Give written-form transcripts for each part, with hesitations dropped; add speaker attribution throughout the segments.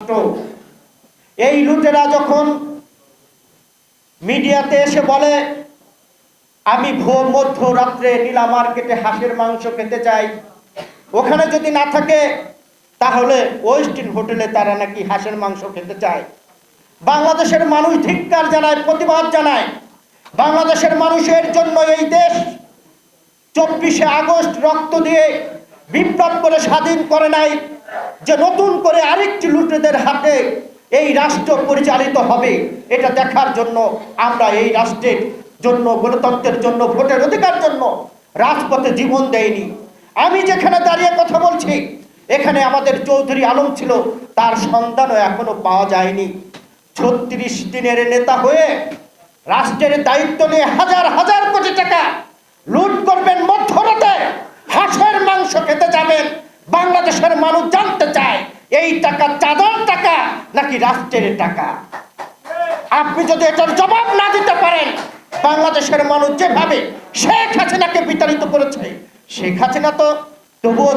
Speaker 1: রাষ্ট্র। এই লুটেরা যখন মিডিয়াতে এসে বলে আমি মধ্যরাত্রে নীলা মার্কেটে হাঁসের মাংস খেতে চাই, ওখানে যদি না থাকে তাহলে ওয়েস্টিন হোটেলে তারা নাকি হাঁসের মাংস খেতে চায়। বাংলাদেশের মানুষ ধিক্কার জানায়, প্রতিবাদ জানায়। বাংলাদেশের মানুষের জন্য এই দেশ 24শে আগস্ট রক্ত দিয়ে বিপ্লব করে স্বাধীন করে নাই যে নতুন করে আরেকটি লুটেদের হাতে এই রাষ্ট্র পরিচালিত হবে। এটা দেখার জন্য আমরা এই রাষ্ট্রের জন্য, গণতন্ত্রের জন্য, ভোটের অধিকার জন্য রাজপথে জীবন দেয়নি। আমি যেখানে দাঁড়িয়ে কথা বলছি এখানে আমাদের চৌধুরী আলম ছিল, তার সন্ধানও এখনো পাওয়া যায়নি। 36 দিনের নেতা হয়ে রাষ্ট্রের দায়িত্ব নিয়ে হাজার হাজার কোটি টাকা লুট করবেন, মধ্যরাতে হাঁসের মাংস খেতে যাবেন। বাংলাদেশের মানুষ জানতে চায় এই টাকা চাঁদার টাকা নাকি রাষ্ট্রের টাকা। আপনি যদি এটার জবাব না দিতে পারেন, বাংলাদেশের মানুষ যেভাবে শেখ হাসিনাকে বিতাড়িত করেছে, শেখ হাসিনা তো তবুও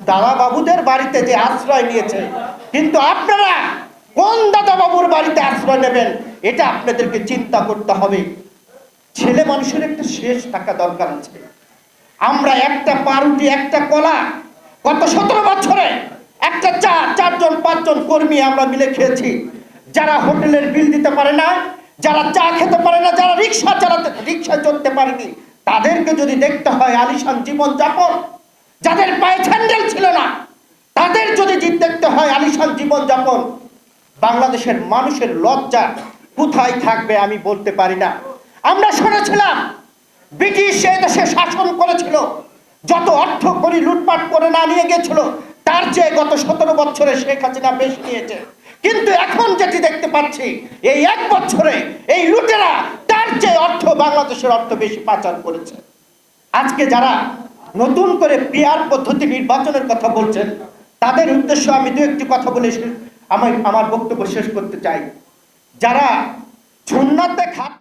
Speaker 1: দাদা বাবুদের বাড়িতে যে আশ্রয় নিয়েছে, কিন্তু আপনারা কোন দাদা বাবুর বাড়িতে আশ্রয় নেবেন এটা আপনাদেরকে চিন্তা করতে হবে। ছেলে মানুষের একটা শেষ টাকা দরকার আছে। আমরা একটা পাউরুটি, একটা কলা গত 17 বছরে একটা চা 4জন 5জন কর্মী আমরা মিলে খেয়েছি। যারা হোটেলের বিল দিতে পারে না, যারা চা খেতে পারে না, যারা রিক্সা চলতে পারেনি, তাদেরকে যদি দেখতে হয় আলিশান জীবন যাপন, যাদের পায়ে স্যান্ডেল ছিল না তাদের যদি দেখতে হয় আলিশান জীবন যাপন, বাংলাদেশের মানুষের লজ্জা কোথায় থাকবে আমি বলতে পারি না। আমরা শুনেছিলাম ব্রিটিশ এই দেশে শাসন করেছিল, যত অর্থ করি লুটপাট করে না নিয়ে গেছিল তার চেয়ে গত 17 বছরে শেখ হাসিনা বেশি নিয়েছে। কিন্তু এখন যেটি দেখতে পাচ্ছি এই 1 বছরে এই লুটেরা তার চেয়ে অর্থ, বাংলাদেশের অর্থ বেশি পাচার করেছে। আজকে যারা নতুন করে পিআর পদ্ধতি নির্বাচনের কথা বলছেন তাদের উদ্দেশ্য আমি দু একটি কথা বলে আমার বক্তব্য শেষ করতে চাই। যারা সুন্নাতে খাত